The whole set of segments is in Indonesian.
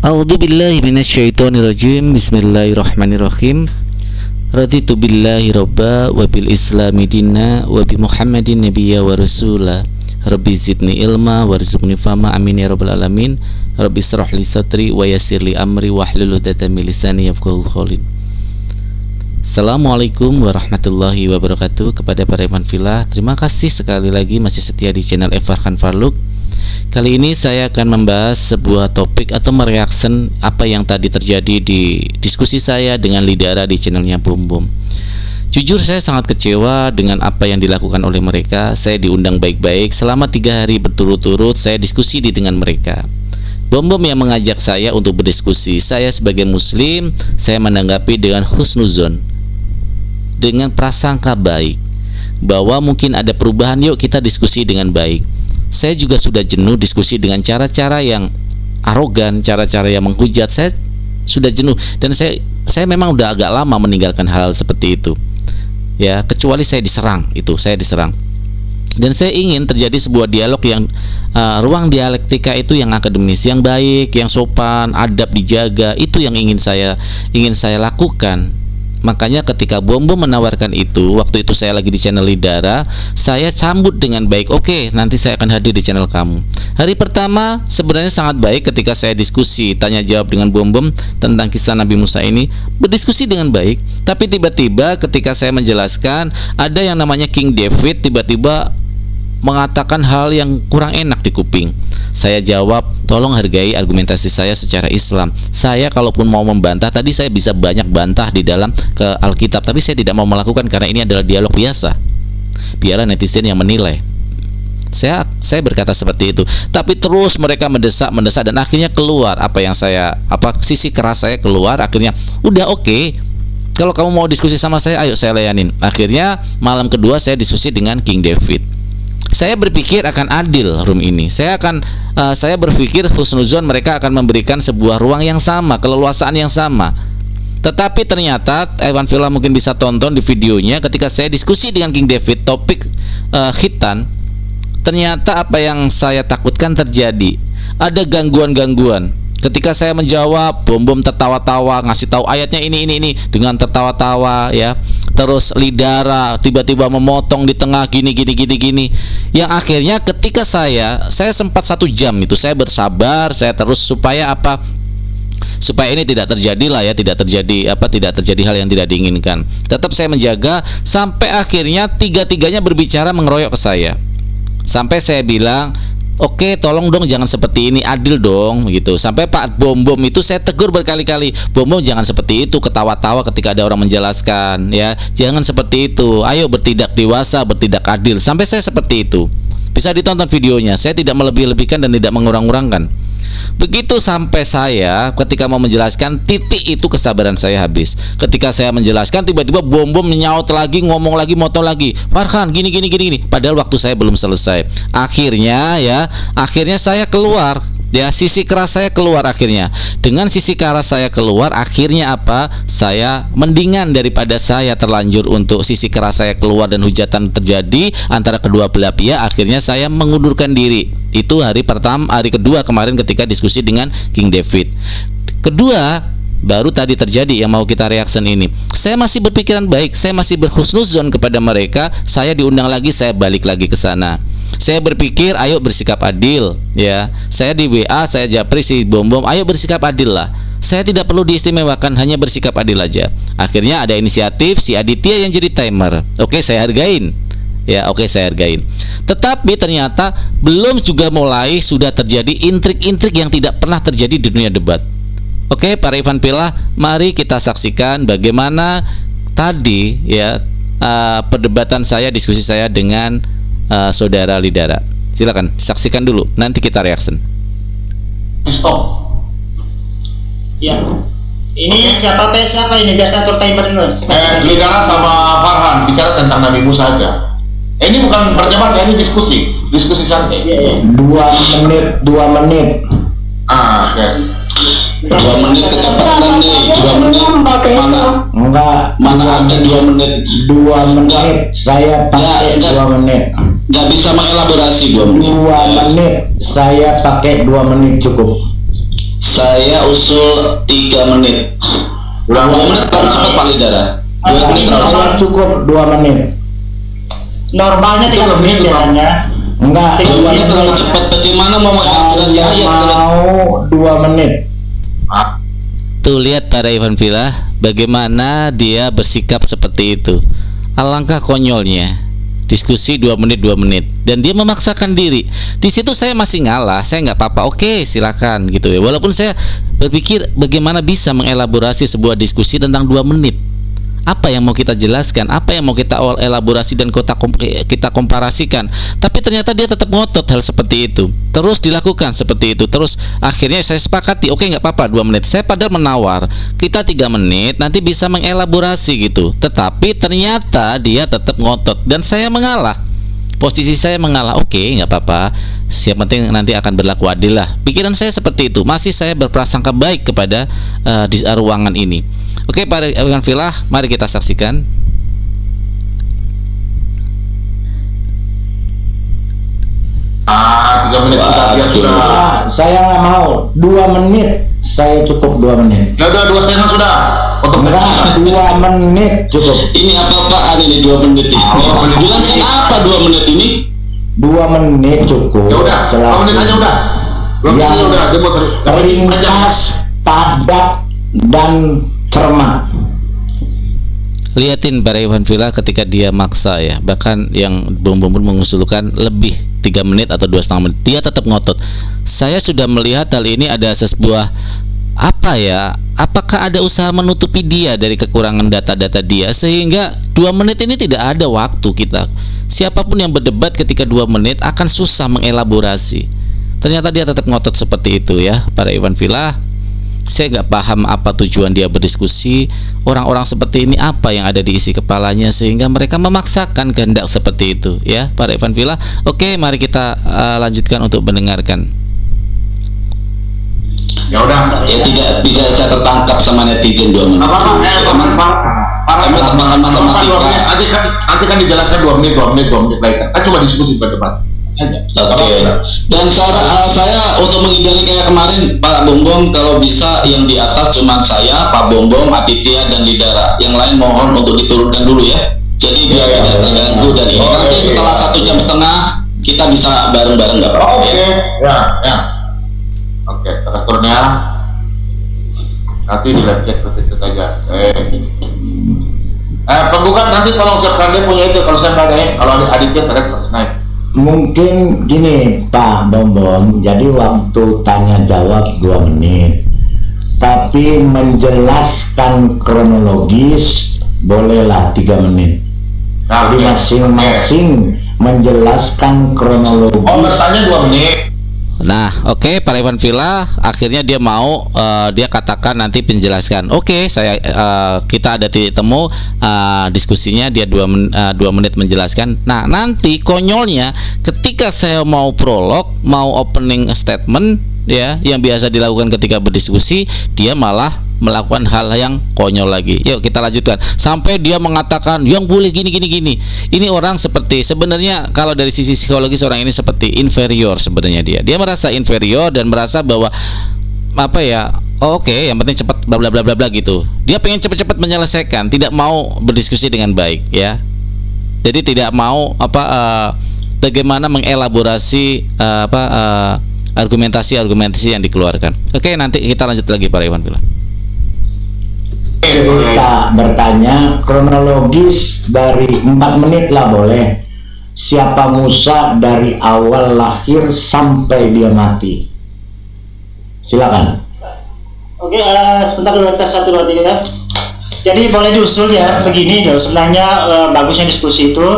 A'udzu billahi minasyaitonir rajim. Bismillahirrahmanirrahim. Raditu billahi robba wa bil islami dinna wa bi Muhammadin nabiyya wa rasula. Rabbi zidni ilma warzuqni fahma, amin ya rabbal alamin. Rabbi israh li sadri wa yassir li amri wahlul 'uqdatam min lisani yafqahu qawli. Assalamualaikum warahmatullahi wabarakatuh. Kepada para iman filah, terima kasih sekali lagi masih setia di channel Farhan Farluk. Kali ini saya akan membahas sebuah topik atau mereaction apa yang tadi terjadi di diskusi saya dengan Lidara di channelnya Bom Bom. Jujur saya sangat kecewa dengan apa yang dilakukan oleh mereka. Saya diundang baik-baik selama 3 hari berturut-turut, saya diskusi dengan mereka. Bom Bom yang mengajak saya untuk berdiskusi. Saya sebagai muslim, saya menanggapi dengan husnuzon, dengan prasangka baik, bahwa mungkin ada perubahan, yuk kita diskusi dengan baik. Saya juga sudah jenuh diskusi dengan cara-cara yang arogan, cara-cara yang menghujat. Saya sudah jenuh dan saya memang udah agak lama meninggalkan hal seperti itu. Ya, kecuali saya diserang, saya diserang. Dan saya ingin terjadi sebuah dialog yang ruang dialektika itu yang akademis, yang baik, yang sopan, adab dijaga. Itu yang ingin saya lakukan. Makanya ketika Bom Bom menawarkan itu, waktu itu saya lagi di channel Lidara, saya sambut dengan baik. Oke, nanti saya akan hadir di channel kamu. Hari pertama sebenarnya sangat baik ketika saya diskusi, tanya jawab dengan Bom Bom tentang kisah Nabi Musa ini, berdiskusi dengan baik. Tapi tiba-tiba ketika saya menjelaskan, ada yang namanya King David tiba-tiba mengatakan hal yang kurang enak di kuping. Saya jawab, tolong hargai argumentasi saya secara Islam. Saya kalaupun mau membantah, tadi saya bisa banyak bantah di dalam ke Alkitab, tapi saya tidak mau melakukan karena ini adalah dialog biasa. Biarlah netizen yang menilai. Saya berkata seperti itu. Tapi terus mereka mendesak dan akhirnya keluar sisi keras saya keluar. Akhirnya udah oke. Kalau kamu mau diskusi sama saya, ayo saya layanin. Akhirnya malam kedua saya diskusi dengan King David. Saya berpikir akan adil room ini. Saya berpikir husnuzon mereka akan memberikan sebuah ruang yang sama, keleluasaan yang sama. Tetapi ternyata Iwan Villa mungkin bisa tonton di videonya ketika saya diskusi dengan King David topik khitan. Ternyata apa yang saya takutkan terjadi. Ada gangguan-gangguan. Ketika saya menjawab, Bom Bom tertawa-tawa, ngasih tahu ayatnya ini dengan tertawa-tawa ya. Terus Lidara tiba-tiba memotong di tengah gini. Yang akhirnya ketika saya sempat 1 jam itu saya bersabar, saya terus supaya ini tidak terjadi lah ya, tidak terjadi hal yang tidak diinginkan. Tetap saya menjaga sampai akhirnya tiga-tiganya berbicara mengeroyok ke saya. Sampai saya bilang, oke, tolong dong jangan seperti ini, adil dong gitu. Sampai Pak Bom Bom itu saya tegur berkali-kali, Bom Bom jangan seperti itu, ketawa-tawa ketika ada orang menjelaskan ya. Jangan seperti itu. Ayo bertindak dewasa, bertindak adil. Sampai saya seperti itu. Bisa ditonton videonya. Saya tidak melebih-lebihkan dan tidak mengurang-urangkan. Begitu sampai saya ketika mau menjelaskan, titik itu kesabaran saya habis. Ketika saya menjelaskan, tiba-tiba Bom Bom nyaut lagi, ngomong lagi, motong lagi, Farhan gini. Padahal waktu saya belum selesai. Akhirnya saya keluar. Ya, sisi keras saya keluar akhirnya. Dengan sisi keras saya keluar, akhirnya apa? Saya mendingan daripada saya terlanjur untuk sisi keras saya keluar dan hujatan terjadi antara kedua belah pihak. Akhirnya saya mengundurkan diri. Itu hari kedua kemarin ketika diskusi dengan King David. Kedua, baru tadi terjadi yang mau kita reaction ini. Saya masih berpikiran baik, saya masih berhusnuzon kepada mereka. Saya diundang lagi, saya balik lagi ke sana. Saya berpikir, ayo bersikap adil ya. Saya di WA, saya japri si Bom Bom, ayo bersikap adil lah. Saya tidak perlu diistimewakan, hanya bersikap adil aja. Akhirnya ada inisiatif si Aditya yang jadi timer. Oke, saya hargain. Ya, oke, saya hargain. Tetapi ternyata belum juga mulai sudah terjadi intrik-intrik yang tidak pernah terjadi di dunia debat. Oke, para Ivan Villa, mari kita saksikan bagaimana tadi ya perdebatan saya, diskusi saya dengan saudara Lidara. Silakan saksikan dulu, nanti kita reaction. Stop. Ya. Ini siapa ini biasa atur timer dulu. Lidara sama Farhan bicara tentang Nabi Musa aja. Ini bukan percakapan, ini diskusi santai. Iya. 2 menit. Ya. 2 menit kecepatan nih, 2 menit. Mana ada 2 menit? 2 menit saya pakai 2 menit. Nggak bisa mengelaborasi 2 menit. 2 menit saya pakai 2 menit cukup. Saya usul 3 menit. Udah 2 menit terlalu cepat Pak Lidara. 2 menit terlalu cepat. Saya cukup 2 menit. Normalnya 3 menit biasanya. Enggak, 2 menit terlalu cepat. Bagaimana mau mengelaborasi saya ayat? mau 2 menit. Tuh lihat para Ivan Villa, bagaimana dia bersikap seperti itu. Alangkah konyolnya. Diskusi 2 menit dan dia memaksakan diri. Di situ saya masih ngalah, saya nggak apa-apa. Oke, silakan gitu ya. Walaupun saya berpikir bagaimana bisa mengelaborasi sebuah diskusi tentang 2 menit. Apa yang mau kita jelaskan, apa yang mau kita elaborasi dan kita komparasikan. Tapi ternyata dia tetap ngotot hal seperti itu. Terus dilakukan seperti itu. Terus akhirnya saya sepakati, oke nggak apa-apa 2 menit. Saya padahal menawar, kita 3 menit nanti bisa mengelaborasi gitu. Tetapi ternyata dia tetap ngotot dan saya mengalah. Posisi saya mengalah, oke nggak apa-apa. Siap, penting nanti akan berlaku adil lah. Pikiran saya seperti itu. Masih saya berprasangka baik kepada di ruangan ini. Oke, para Ivan Villa, mari kita saksikan. Ah, 3 menit kita lihat sudah. Saya nggak mau 2 menit. Saya cukup 2 menit. Ya udah 2,5 sudah. Untuk Enggak, 2 menit cukup. Ini apa-apaan ini 2 menit ini? Jelasin apa 2 menit ini? 2 menit cukup. Ya udah, 2 menit aja udah. 2 menit aja Yang udah. Saya mau terus. ringkas, padat, dan cermat. Lihatin para Ivan Villa ketika dia maksa ya. Bahkan yang bom-bom mengusulkan lebih 3 menit atau 2,5 menit, dia tetap ngotot. Saya sudah melihat hal ini ada sebuah apa ya? Apakah ada usaha menutupi dia dari kekurangan data-data dia sehingga 2 menit ini tidak ada waktu kita. Siapapun yang berdebat ketika 2 menit akan susah mengelaborasi. Ternyata dia tetap ngotot seperti itu ya, para Ivan Villa. Saya nggak paham apa tujuan dia berdiskusi. Orang-orang seperti ini apa yang ada di isi kepalanya sehingga mereka memaksakan kehendak seperti itu ya, para Ivan Villa. Oke, mari kita lanjutkan untuk mendengarkan. Ya udah. Ya tidak bisa saya tertangkap sama netizen 2 menit. Apa-apa, Kami tebakan matematika. Nanti kan dijelaskan 2 menit lagi kan. Coba diskusi berdebat aja. Oke. Dan saya untuk menghindari kayak kemarin Pak Bombom, kalau bisa yang di atas cuma saya, Pak Bombom, Aditya dan Lidara. Yang lain mohon untuk diturunkan dulu ya. Jadi biar tidak terganggu dan ini. Nanti setelah 1,5 jam kita bisa bareng-bareng nggak apa-apa ya. Ya. Oke, terus turunnya. Nanti di live chat aja. Penggugat nanti tolong siapkan dia punya itu. Kalau saya nggak ada ya, kalau ada Aditya terhadap naik. Mungkin gini Pak Bombom, jadi waktu tanya jawab 2 menit, tapi menjelaskan kronologis bolehlah 3 menit. Nah, Jadi masing-masing menjelaskan kronologis. Oh, bertanya 2 menit. Nah, oke, para Ivan Villa akhirnya dia mau dia katakan nanti penjelaskan. Oke, saya kita ada titik temu diskusinya dia 2 menit menjelaskan. Nah, nanti konyolnya ketika saya mau prolog, mau opening statement ya, yang biasa dilakukan ketika berdiskusi, dia malah melakukan hal yang konyol lagi. Yuk kita lanjutkan sampai dia mengatakan yang boleh gini. Ini orang seperti, sebenarnya kalau dari sisi psikologis orang ini seperti inferior sebenarnya dia merasa inferior dan merasa bahwa apa ya, oke, yang penting cepat bla bla bla bla bla gitu. Dia pengen cepat-cepat menyelesaikan, tidak mau berdiskusi dengan baik ya. Jadi tidak mau bagaimana mengelaborasi argumentasi yang dikeluarkan. Oke, nanti kita lanjut lagi para Ivan Villa. Kita bertanya kronologis dari 4 menit lah boleh. Siapa Musa dari awal lahir sampai dia mati? Silakan. Oke, sebentar dulu, tes 1, 2, 3. Jadi boleh diusul ya, begini dong. Sebenarnya bagusnya diskusi itu.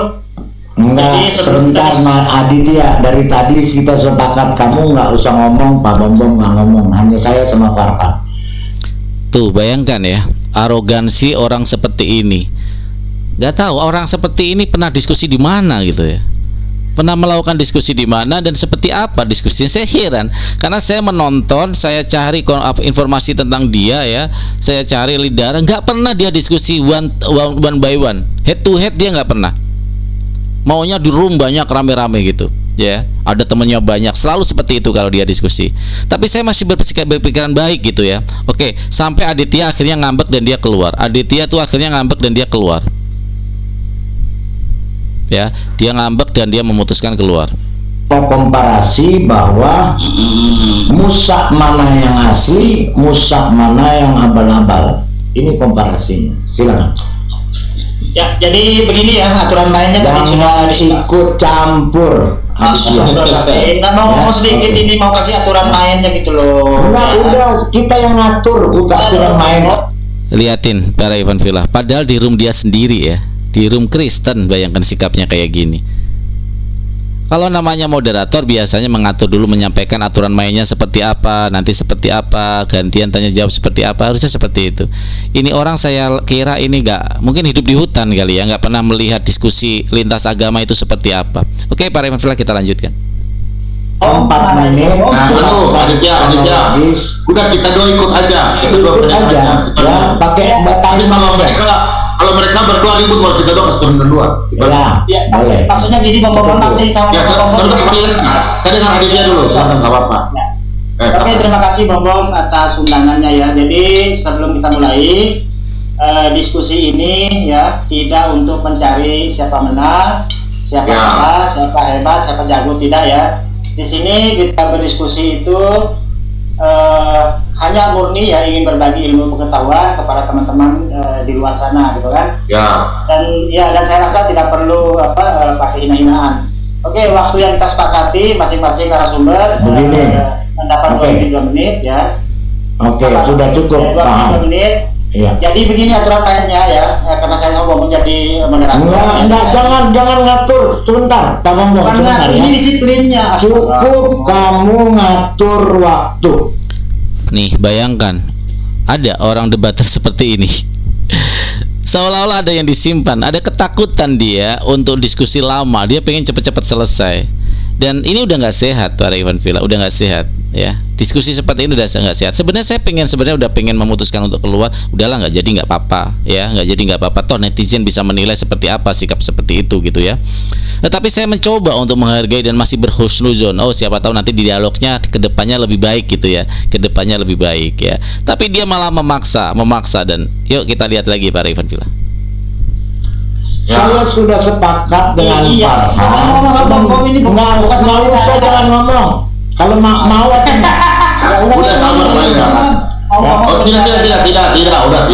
Enggak, Jadi sebelum sebentar Mas Aditya, dari tadi kita sepakat kamu nggak usah ngomong, Pak Bombom nggak ngomong, hanya saya sama Farhan. Tuh bayangkan ya, arogansi orang seperti ini. Gak tahu orang seperti ini pernah diskusi di mana gitu ya. Pernah melakukan diskusi di mana dan seperti apa diskusinya. Saya heran karena saya menonton, saya cari informasi tentang dia ya, saya cari Lidara, nggak pernah dia diskusi one by one, head to head dia nggak pernah. Maunya di room banyak rame-rame gitu. ya, ada temennya banyak, selalu seperti itu kalau dia diskusi. Tapi saya masih berpikiran baik gitu ya. Oke, sampai Aditya akhirnya ngambek dan dia keluar. Aditya tuh akhirnya ngambek dan dia keluar. Ya, dia ngambek dan dia memutuskan keluar. Komparasi bahwa musak mana yang asli, musak mana yang abal-abal. Ini komparasinya. Silakan. Ya, jadi begini ya aturan mainnya tadi sudah ikut campur. Nah, mau sedikit ini mau kasih aturan mainnya gitu loh. Enggak, udah kita yang ngatur, udah aturan main. Liatin para Ivan Villa, padahal di room dia sendiri ya, di room Kristen, bayangkan sikapnya kayak gini. Kalau namanya moderator biasanya mengatur dulu, menyampaikan aturan mainnya seperti apa, nanti seperti apa, gantian tanya jawab seperti apa, harusnya seperti itu. Ini orang saya kira ini mungkin hidup di hutan kali ya, nggak pernah melihat diskusi lintas agama itu seperti apa. Oke, para Ivan Villa, kita lanjutkan. 4 menit. Nah, dulu Aditya, udah kita dua ikut aja, ikut aja. Ya, pakai tapi kalau mereka berdua ribut, baru kita doang turun berdua. Ya, boleh. maksudnya gini Bom sih sama Ya, kita dengar Aditya dulu, silakan, nggak apa-apa. Oke, terima kasih Bom atas undangannya ya. Jadi sebelum kita mulai diskusi ini ya, tidak untuk mencari siapa menang, siapa kalah, siapa hebat, siapa jago, tidak ya. Di sini kita berdiskusi itu hanya murni ya, ingin berbagi ilmu pengetahuan kepada teman-teman di luar sana gitu kan. Dan saya rasa tidak perlu pakai hina-hinaan. Oke, waktu yang kita sepakati masing-masing narasumber mendapat 2 menit ya. Oke, sudah cukup. 2 menit. Iya. Jadi begini aturan mainnya ya, karena saya mau menjadi moderator. Enggak, jangan ngatur. Sebentar, Pak Bambang. Sebentar, ini disiplinnya. Cukup kamu ngatur waktu. Nih, bayangkan ada orang debater seperti ini. Seolah-olah ada yang disimpan, ada ketakutan dia untuk diskusi lama. Dia pengen cepat-cepat selesai. Dan ini udah nggak sehat, para Ivan Villa, udah nggak sehat ya. Diskusi seperti ini udah nggak sehat. Sebenarnya saya udah pengen memutuskan untuk keluar. Udahlah, nggak jadi nggak apa-apa ya, nggak jadi nggak apa-apa. Toh netizen bisa menilai seperti apa sikap seperti itu gitu ya. Tetapi saya mencoba untuk menghargai dan masih berhusnuzon. Oh, siapa tahu nanti di dialognya kedepannya lebih baik gitu ya, kedepannya lebih baik ya. Tapi dia malah memaksa dan yuk kita lihat lagi para Ivan Villa. Saya sudah sepakat dengan Farhan. Nggak usah jangan ngomong. Kalau mau udah sama semuanya. Tidak.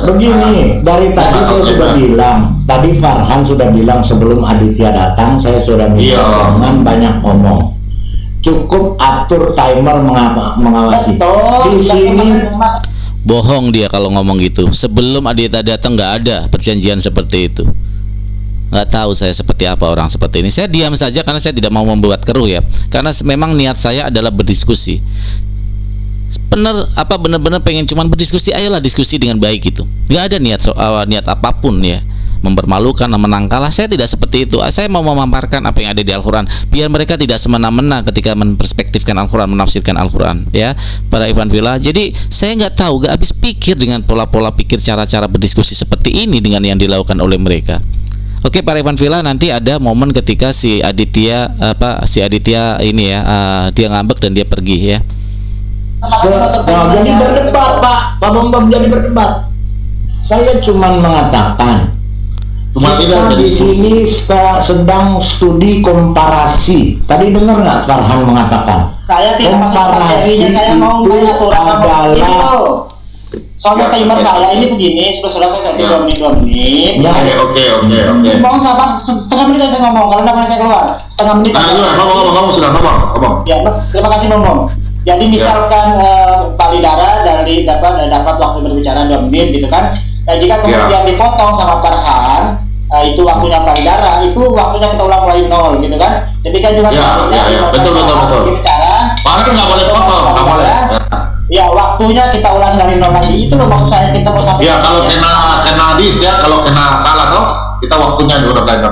Begini, dari tadi saya sudah bilang. Tadi Farhan sudah bilang sebelum Aditya datang, saya sudah minta jangan banyak ngomong. Cukup atur timer mengawasi. Di sini bohong dia kalau ngomong gitu. Sebelum Aditya datang nggak ada perjanjian seperti itu. Nggak tahu saya seperti apa orang seperti ini. Saya diam saja karena saya tidak mau membuat keruh ya. Karena memang niat saya adalah berdiskusi. Bener-bener pengen cuman berdiskusi, ayolah diskusi dengan baik gitu. Nggak ada niat apapun ya, mempermalukan, menang kalah. Saya tidak seperti itu. Saya mau memaparkan apa yang ada di Al-Quran, biar mereka tidak semena-mena ketika memperspektifkan Al-Quran, menafsirkan Al-Quran ya, para Ivan Villa. Jadi saya nggak habis pikir dengan pola-pola pikir, cara-cara berdiskusi seperti ini dengan yang dilakukan oleh mereka. Oke, para Ivan Villa, nanti ada momen ketika si Aditya ini ya, dia ngambek dan dia pergi ya. Jadi berdebat, Pak Bambang, jadi berdebat. Saya cuma mengatakan kita di sini sedang studi komparasi. Tadi dengar nggak Farhan mengatakan? Saya tidak masuk materinya, saya mau adalah. Soalnya timer saya ini begini, sudah saya ganti 2 menit. Ya, oke. Mau sabar setengah menit saya ngomong, kalau namanya saya keluar setengah menit. Ngomong sudah ngomong. Ya, terima kasih ngomong. Jadi misalkan Pak Lidara dapat waktu berbicara 2 menit gitu kan. Nah, jika kemudian dipotong sama Farhan, itu waktunya Pak Lidara, itu waktunya kita ulang mulai 0 gitu kan. Demikian juga betul. Bicara. Farhan nggak boleh potong, nggak boleh. Ya, waktunya kita ulang dari 0 lagi. Itu loh maksud saya, kita mau sampai. Ya, kalau kena hadis ya, kalau kena salah toh, kita waktunya dulu dari 0.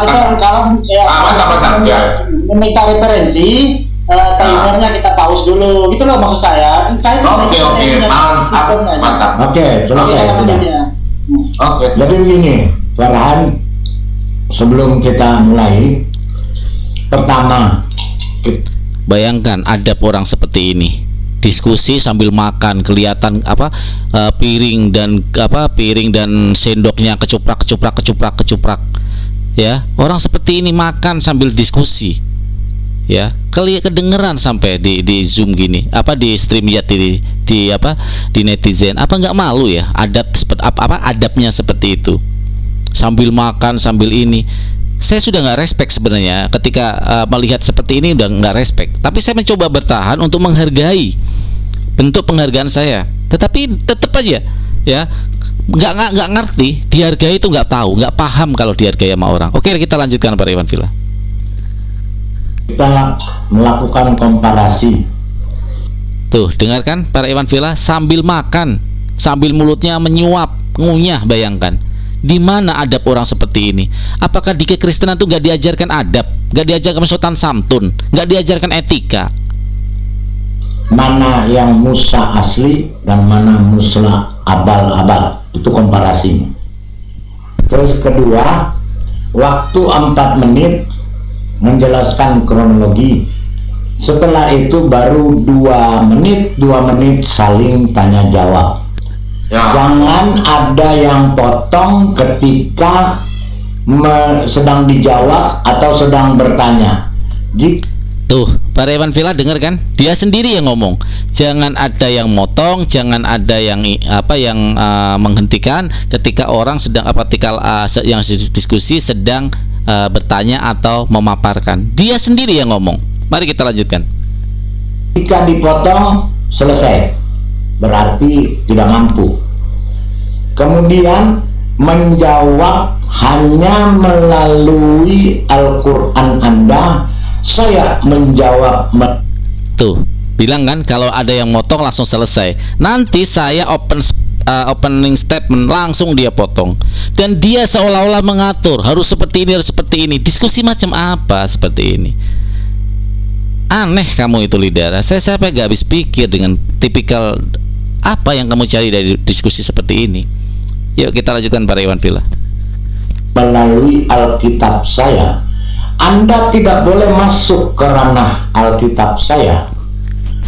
Betul. Kalau mantap ya. Meminta referensi, timernya kita pause dulu. Gitu loh maksud saya. Oke. Mantap. Oke, selesai. Jadi begini, Farhan, sebelum kita mulai, Pertama, bayangkan adab orang seperti ini. Diskusi sambil makan, kelihatan piring dan sendoknya kecuprak. Ya, orang seperti ini makan sambil diskusi. Ya, kedengeran sampai di Zoom gini, di StreamYard di netizen. Apa nggak malu ya? Adabnya seperti itu. Sambil makan, sambil ini. Saya sudah nggak respect sebenarnya ketika melihat seperti ini, udah nggak respect. Tapi saya mencoba bertahan untuk menghargai bentuk penghargaan saya. Tetapi tetap aja ya nggak ngerti, dihargai itu nggak tahu, nggak paham kalau dihargai sama orang. Oke, kita lanjutkan Pak Iwan Villa. Kita melakukan komparasi. Tuh, dengarkan Pak Iwan Villa sambil makan, sambil mulutnya menyuap, ngunyah, bayangkan. Di mana adab orang seperti ini? Apakah di kekristenan itu nggak diajarkan adab, nggak diajarkan sopan santun, nggak diajarkan etika? Mana yang Musa asli dan mana Musa abal-abal, itu komparasinya. Terus kedua, waktu 4 menit menjelaskan kronologi. Setelah itu baru 2 menit saling tanya jawab. Ya. Jangan ada yang potong ketika sedang dijawab atau sedang bertanya. Tuh, Pak Iwan Villa dengar kan? Dia sendiri yang ngomong. Jangan ada yang motong, jangan ada yang menghentikan ketika orang sedang yang diskusi sedang bertanya atau memaparkan. Dia sendiri yang ngomong. Mari kita lanjutkan. Jika dipotong, selesai, berarti tidak mampu. Kemudian menjawab hanya melalui Al-Quran Anda. Saya menjawab. Tuh, bilang kan kalau ada yang motong langsung selesai. Nanti saya opening statement langsung dia potong. Dan dia seolah-olah mengatur harus seperti ini, harus seperti ini. Diskusi macam apa seperti ini? Aneh kamu itu, Lidara. Saya sampai gak habis pikir dengan tipikal apa yang kamu cari dari diskusi seperti ini. Yuk kita lanjutkan Pak Iwan Villa. Melalui Alkitab saya, Anda tidak boleh masuk ke ranah Alkitab saya.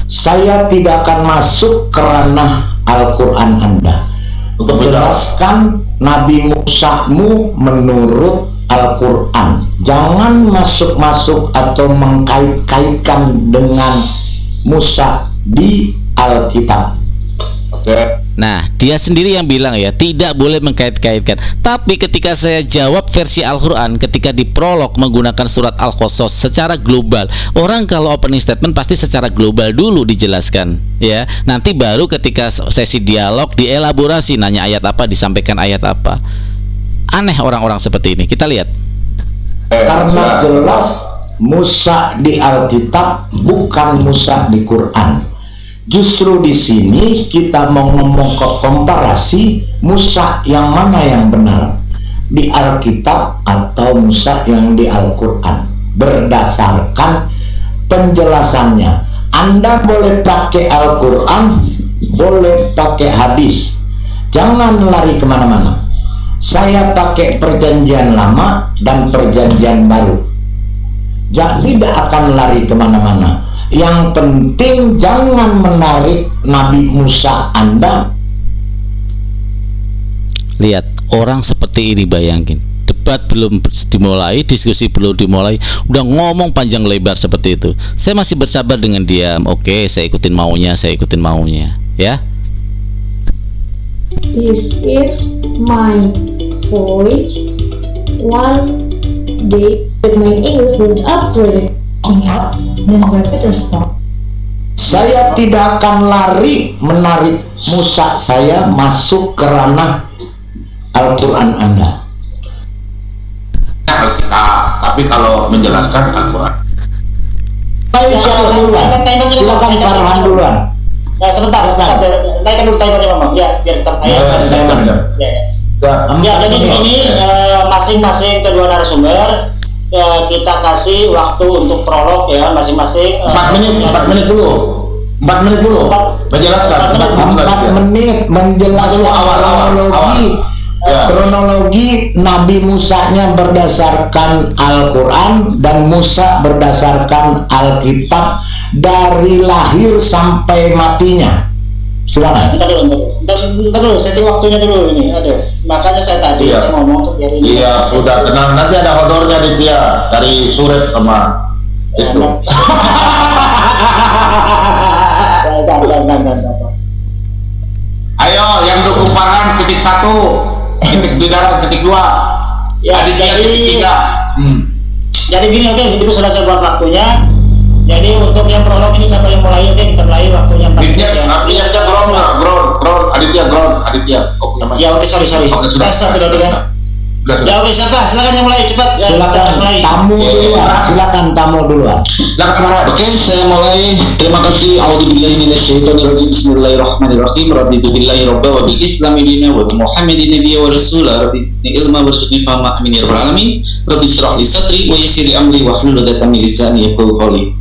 Saya tidak akan masuk ke ranah Al-Quran Anda. Untuk menjelaskan Nabi Musa-mu menurut Al-Quran. Jangan masuk-masuk atau mengkait-kaitkan dengan Musa di Alkitab. Oke. Nah, dia sendiri yang bilang ya, tidak boleh mengkait-kaitkan. Tapi ketika saya jawab versi Al-Quran, ketika di prolog menggunakan surat Al-Qasas secara global, orang kalau opening statement pasti secara global dulu dijelaskan, ya. Nanti baru ketika sesi dialog dielaborasi, nanya ayat apa, disampaikan ayat apa. Aneh orang-orang seperti ini. Kita lihat. Karena jelas Musa di Alkitab bukan Musa di Quran. Justru di sini kita mau ngomong ke komparasi Musa yang mana yang benar, di Alkitab atau Musa yang di Al-Quran. Berdasarkan penjelasannya, Anda boleh pakai Al-Quran, boleh pakai hadis. Jangan lari kemana-mana. Saya pakai perjanjian lama dan perjanjian baru. Jadi tidak akan lari kemana-mana. Yang penting jangan menarik Nabi Musa Anda. Lihat, orang seperti ini, bayangin. Debat belum dimulai, diskusi belum dimulai, udah ngomong panjang lebar seperti itu. Saya masih bersabar dengan diam. Oke, saya ikutin maunya, ya. This is my voyage. One day that my English was upgraded. Saya tidak akan lari menarik Musa saya masuk ke ranah Al-Quran Anda. Tapi kalau menjelaskan Al-Quran. Baik, siapa duluan? Silakan Farhan duluan. Nah, sebentar. Naikkan dulu timernya, Mama. Ya, biar kita Ya, jadi ini masing-masing kedua narasumber kita kasih waktu untuk prolog ya, masing-masing 4 menit dulu menjelaskan 4 menit menjelaskan kronologi Ya. Kronologi Nabi Musanya berdasarkan Al-Quran dan Musa berdasarkan Alkitab dari lahir sampai matinya. Silakan. Bentar dulu, setting waktunya dulu ini ada. Makanya saya tadi Iya. saya ngomong untuk biar ini. Iya, sudah tenang. Nanti ada honornya di dia dari Suret sama itu. Ayo, yang dukung Farhan ketik 1, ketik Bidara ketik 2, Ya, Aditya jadi- ketik 3. Jadi gini, oke, itu sudah saya buat waktunya. Jadi untuk yang prolog ini siapa yang mulai? Oke, kita mulai waktunya 4 menit Aditya, ya. Aditya saya Gron, Aditya. Oh, sama. Ya oke, sorry. Oke, sudah. Tes 1, 2, 3. Sudah. Ya oke, siapa? Silakan yang mulai cepat. Ya, kita Silakan mulai. tamu duluan. Silakan tamu duluan. Silakan Farhan. Oke, saya mulai. Terima kasih. A'udzubillahi minasyaitonirrajim. Bismillahirrahmanirrahim. Raditu billahi rabba wa bil islami dina wa bi Muhammadin nabiyya wa rasula. Rabbi zidni ilma warzuqni fahma. Amin ya rabbal alamin. Rabbi shrah li sadri wa yassir li amri wahlul 'uqdatam min lisani yafqahu qawli.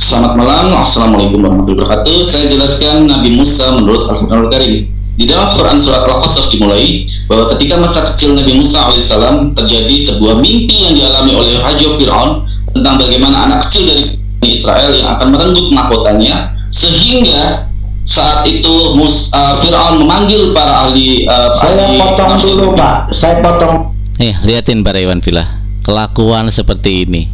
Selamat malam. Assalamualaikum warahmatullahi wabarakatuh. Saya jelaskan Nabi Musa menurut Al-Qur'anul Karim. Di dalam Quran surat Al-Qasas dimulai bahwa ketika masa kecil Nabi Musa alaihissalam terjadi sebuah mimpi yang dialami oleh Raja Fir'aun tentang bagaimana anak kecil dari Israel yang akan merenggut mahkotanya, sehingga saat itu Fir'aun memanggil para ahli Saya potong tafsir. dulu, Pak. Saya potong. Lihatin para Iwan Villa, kelakuan seperti ini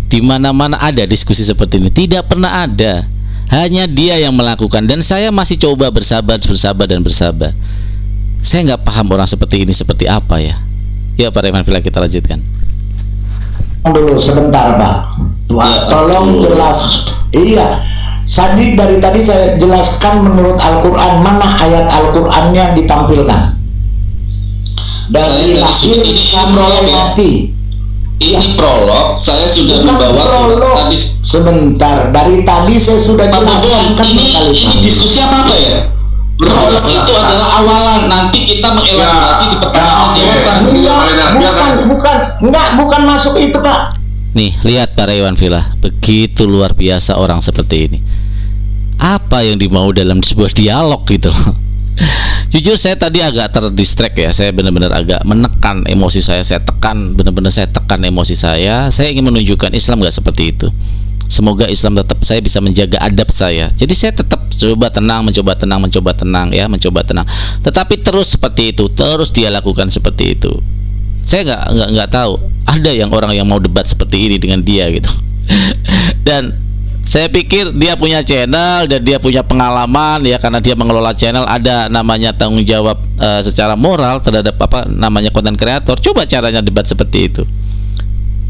di mana-mana ada diskusi seperti ini, tidak pernah ada. Hanya dia yang melakukan, dan saya masih coba bersabar. Saya nggak paham orang seperti ini seperti apa ya. Ya para Iwan Villa, kita lanjutkan. Dulu sebentar, Pak. Ya, Tolong betul. jelas. Iya. Dari tadi saya jelaskan menurut Al-Quran, mana ayat Al-Qurannya ditampilkan. Saya Dari tadi lahir sudah- ini sampai prolog ya. mati. Ini prolog, saya sudah Bukan membawa surat prolog. tadi. Sebentar, dari tadi saya sudah Pak Bambang, jelaskan ini berkali-kali. diskusi apa ya? Prolog itu adalah awalan, nanti kita mengelaborasi di pertanyaan oke. jawaban. Bukan masuk itu, Pak. Nih, lihat para Iwan Villa, begitu luar biasa orang seperti ini. Apa yang dimau dalam sebuah dialog gitu loh. Jujur saya tadi agak terdistract ya. Saya benar-benar agak menekan emosi saya. Saya tekan emosi saya. Saya ingin menunjukkan Islam nggak seperti itu. Semoga Islam tetap saya bisa menjaga adab saya. Jadi saya tetap mencoba tenang ya. Tetapi terus seperti itu, terus dia lakukan seperti itu. Saya nggak tahu ada orang yang mau debat seperti ini dengan dia gitu. Dan saya pikir dia punya channel dan dia punya pengalaman ya, karena dia mengelola channel, ada namanya tanggung jawab secara moral terhadap konten kreator. Coba caranya debat seperti itu.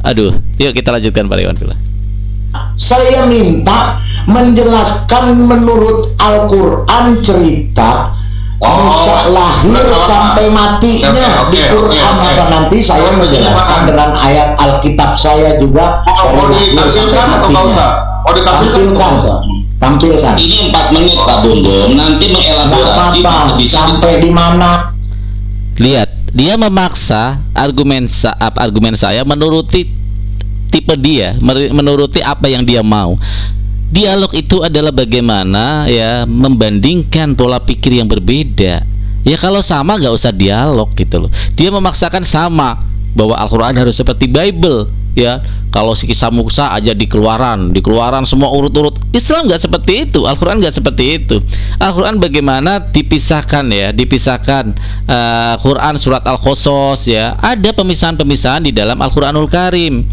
Aduh, yuk kita lanjutkan Pak Iwan Villa. Saya minta menjelaskan menurut Al-Quran cerita Musa lahir sampai matinya di Quran. Maka nanti saya menjelaskan dengan ayat Alkitab saya juga Mau dari lahir sampai ditampilkan atau nggak usah? matinya. Mau ditampilkan atau nggak usah? Tampilkan. Ini 4 menit Pak Bambang, nanti Nggak mengelaborasi apa-apa. bisa Sampai di mana? Lihat, dia memaksa argumen saya menuruti tipe dia, menuruti apa yang dia mau. Dialog itu adalah bagaimana ya membandingkan pola pikir yang berbeda. Ya kalau sama nggak usah dialog gitu loh. Dia memaksakan sama bahwa Al-Quran harus seperti Bible ya. Kalau si kisah Musa aja di keluaran semua urut-urut. Islam nggak seperti itu, Al-Quran nggak seperti itu. Al-Quran bagaimana dipisahkan Quran surat Al-Qasas ya. Ada pemisahan-pemisahan di dalam Al-Quranul Karim.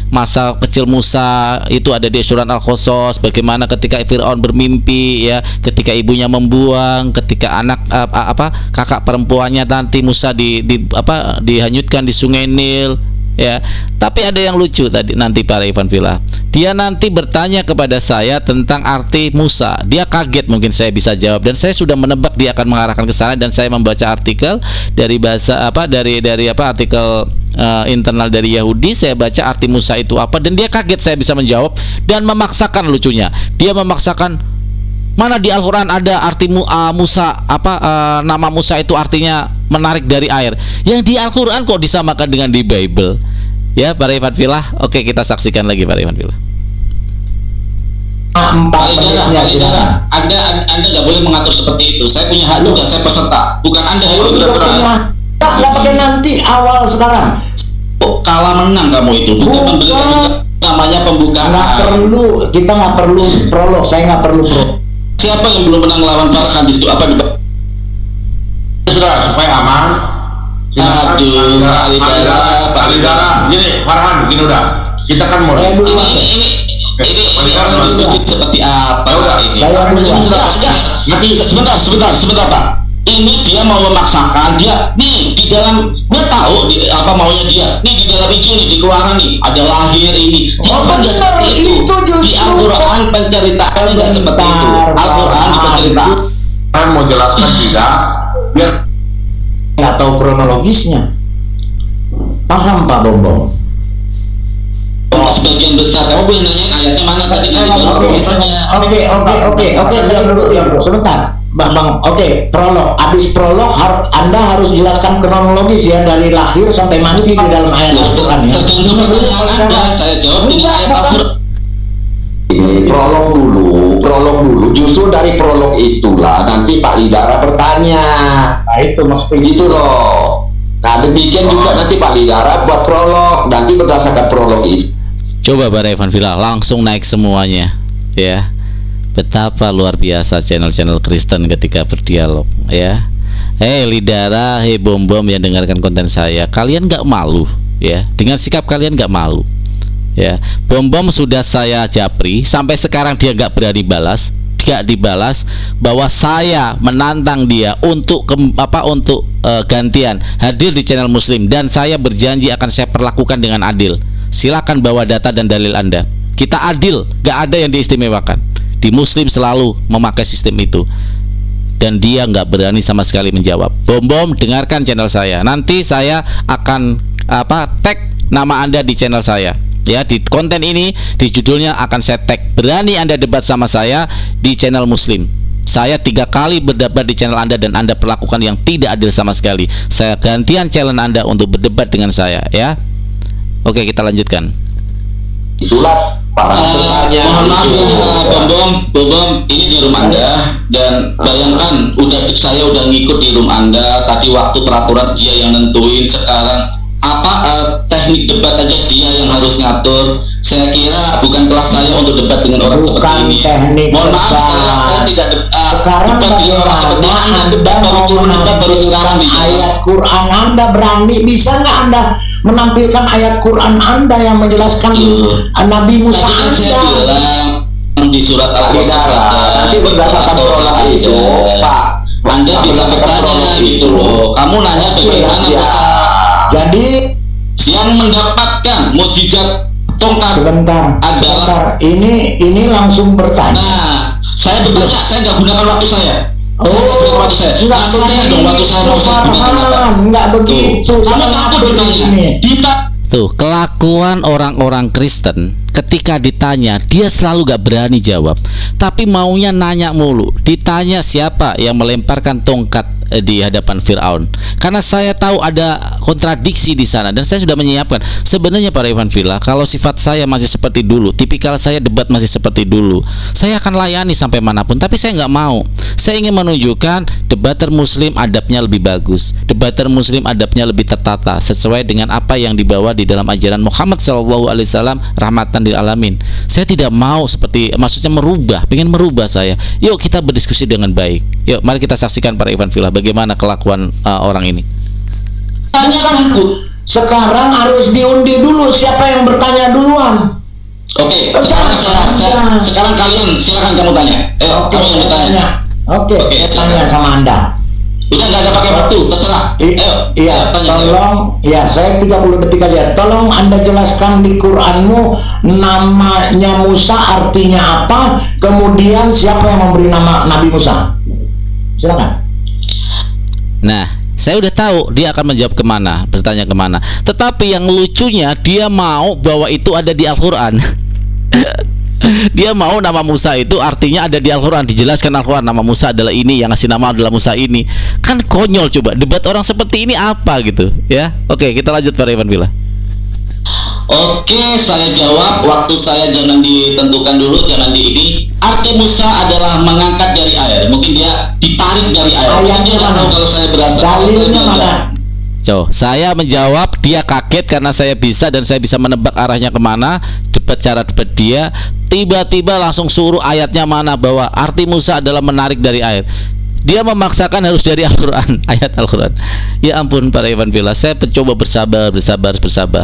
Masa kecil Musa itu ada di surat Al-Qasas, bagaimana ketika Fir'aun bermimpi ya, ketika ibunya membuang, ketika anak kakak perempuannya nanti Musa dihanyutkan di Sungai Nil ya. Tapi ada yang lucu tadi nanti para Iwan Villa. Dia nanti bertanya kepada saya tentang arti Musa. Dia kaget, mungkin saya bisa jawab, dan saya sudah menebak dia akan mengarahkan ke sana, dan saya membaca artikel dari artikel internal dari Yahudi. Saya baca arti Musa itu apa, dan dia kaget saya bisa menjawab, dan memaksakan, lucunya dia memaksakan, mana di Al-Quran ada arti Musa nama Musa itu artinya menarik dari air, yang di Al-Quran kok disamakan dengan di Bible ya para Iwan Villa. Oke, kita saksikan lagi para Iwan Villa. 4 menitnya silakan. Anda nggak boleh mengatur seperti itu. Saya punya hak juga, saya peserta, bukan Anda. Nggak pakai nanti, awal sekarang. Kalah menang kamu itu, bukan memberikan namanya pembukaan. Kita nggak perlu prolog, saya nggak perlu prolog. Siapa yang belum pernah melawan Farhan di situ? Apa sudah supaya aman. Aduh, Alidara, gini Farhan, gini udah. Kita kan mau. Ini orang diskusi seperti apa? Saya Sebentar Pak. Ini dia mau memaksakan, dia nih di dalam, gue tahu apa maunya dia. Nih di dalam itu nih, di keluaran nih ada lahir ini. Dia seperti itu. Di Al-Quran penceritaannya nggak seperti itu. Al-Quran di penceritaan. Kan mau jelaskan tidak? Biar nggak tahu kronologisnya. Paham Pak Bombong? Sebagian besar kamu boleh nanyain ayatnya mana tadi nanti baru Oke, sebentar Bang. Oke, prolog. Habis prolog Anda harus jelaskan kronologis ya, dari lahir sampai mati di dalam ayat Al-Quran ya. Tergantung pertanyaan Anda, saya jawab dengan ayat Al-Quran. Prolog dulu. Justru dari prolog itulah nanti Pak Lidara bertanya. Nah itu maksudnya Gitu loh. Nah demikian juga nanti Pak Lidara buat prolog. Nanti berdasarkan prolog itu. Coba para Evan Villa langsung naik semuanya, ya. Betapa luar biasa channel-channel Kristen ketika berdialog, ya. Hei Lidara, hei Bom yang dengarkan konten saya, kalian nggak malu, ya? Dengan sikap kalian nggak malu, ya? Bom sudah saya japri, sampai sekarang dia nggak berani balas, bahwa saya menantang dia untuk gantian hadir di channel Muslim, dan saya berjanji akan saya perlakukan dengan adil. Silakan bawa data dan dalil Anda. Kita adil, gak ada yang diistimewakan. Di Muslim selalu memakai sistem itu, dan dia nggak berani sama sekali menjawab. Bom dengarkan channel saya. Nanti saya akan tag nama Anda di channel saya. Ya, di konten ini di judulnya akan saya tag. Berani Anda debat sama saya di channel Muslim. Saya 3 kali berdebat di channel Anda dan Anda perlakukan yang tidak adil sama sekali. Saya gantian challenge Anda untuk berdebat dengan saya, ya. Oke, kita lanjutkan. Itulah para penanya. Mohon maaf Bom, ini di room Anda, dan bayangkan saya udah ngikut di room Anda tadi waktu peraturan dia yang nentuin, sekarang teknik debat aja dia yang harus ngatur. Saya kira bukan kelas saya untuk debat dengan orang seperti ini. Mohon maaf, saya tidak sekarang bagaimana Anda mau baru sekarang di ayat Quran Anda berani, bisa nggak Anda menampilkan ayat Quran Anda yang menjelaskan Nabi Musa Anda? Saya bilang di surat Al-Qasas nanti berdasarkan prolog itu Pak, Anda bisa bertanya gitu loh. Kamu nanya bagaimana Musa jadi yang mendapatkan mukjizat tongkat sebentar, ini langsung bertanya. Nah, saya bertanya, saya nggak gunakan waktu saya. Nggak begitu. Kamu takut bertanya. Tuh, kelakuan orang-orang Kristen ketika ditanya dia selalu gak berani jawab, tapi maunya nanya mulu. Ditanya siapa yang melemparkan tongkat di hadapan Fir'aun, karena saya tahu ada kontradiksi di sana, dan saya sudah menyiapkan. Sebenarnya para Evan Villa, kalau sifat saya masih seperti dulu, tipikal saya debat masih seperti dulu, saya akan layani sampai manapun. Tapi saya nggak mau. Saya ingin menunjukkan debater Muslim adabnya lebih bagus, debater Muslim adabnya lebih tertata, sesuai dengan apa yang dibawa di dalam ajaran Muhammad SAW, rahmatan lil alamin. Saya tidak mau maksudnya pengen merubah saya. Yuk kita berdiskusi dengan baik. Yuk mari kita saksikan para Evan Villa bagaimana kelakuan orang ini. Sekarang harus diundi dulu siapa yang bertanya duluan. Oke, sekarang kalian silakan kamu tanya. Kamu yang bertanya. Oke, tanya sama Anda. Udah nggak ada pakai waktu, terserah. Iya, tolong. Ya, saya 30 detik aja. Tolong Anda jelaskan di Quranmu namanya Musa artinya apa, kemudian siapa yang memberi nama Nabi Musa. Silakan. Nah, saya udah tahu dia akan menjawab kemana, bertanya kemana. Tetapi yang lucunya dia mau bahwa itu ada di Al-Quran. Dia mau nama Musa itu artinya ada di Al-Quran, dijelaskan Al-Quran nama Musa adalah ini, yang ngasih nama adalah Musa ini. Kan konyol. Coba debat orang seperti ini apa gitu ya. Oke, kita lanjut para Evan Villa. Oke, saya jawab. Waktu saya jangan ditentukan dulu, jangan di ini. Arti Musa adalah mengangkat dari air. Mungkin dia ditarik dari air. Mungkin dia nggak tahu kalau saya berasal. Dalilnya mana? Saya menjawab, dia kaget karena saya bisa dan saya bisa menebak arahnya kemana. Cara debat dia, tiba-tiba langsung suruh ayatnya mana, bahwa arti Musa adalah menarik dari air. Dia memaksakan harus dari Al-Quran, ayat Al-Quran. Ya ampun para Iwan Villa, saya mencoba bersabar,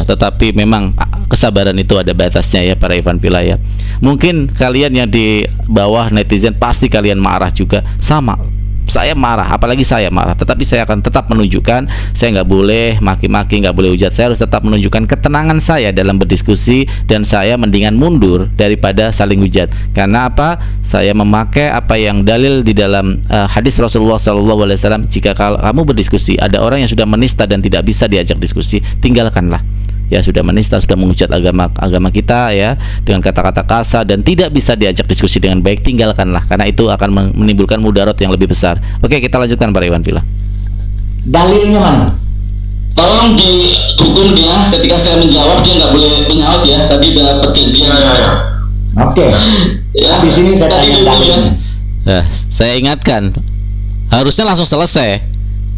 tetapi memang kesabaran itu ada batasnya ya para Iwan Villa ya. Mungkin kalian yang di bawah netizen pasti kalian marah juga, sama. Saya marah, apalagi saya marah, tetapi saya akan tetap menunjukkan, saya nggak boleh maki-maki, nggak boleh hujat. Saya harus tetap menunjukkan ketenangan saya dalam berdiskusi, dan saya mendingan mundur daripada saling hujat. Karena apa? Saya memakai apa yang dalil di dalam hadis Rasulullah SAW. Jika kamu berdiskusi, ada orang yang sudah menista dan tidak bisa diajak diskusi, tinggalkanlah. Ya, sudah menista, sudah menghujat agama kita ya, dengan kata-kata kasar dan tidak bisa diajak diskusi dengan baik, tinggalkanlah, karena itu akan menimbulkan mudarat yang lebih besar. Oke, kita lanjutkan para Iwan Villa. Dalilnya mana? Tolong dihukum dia ketika saya menjawab, dia nggak boleh menyaut ya. Tadi udah perjanjian. Oke. Ya, di sini saya tanya dalilnya. Nah, saya ingatkan, harusnya langsung selesai.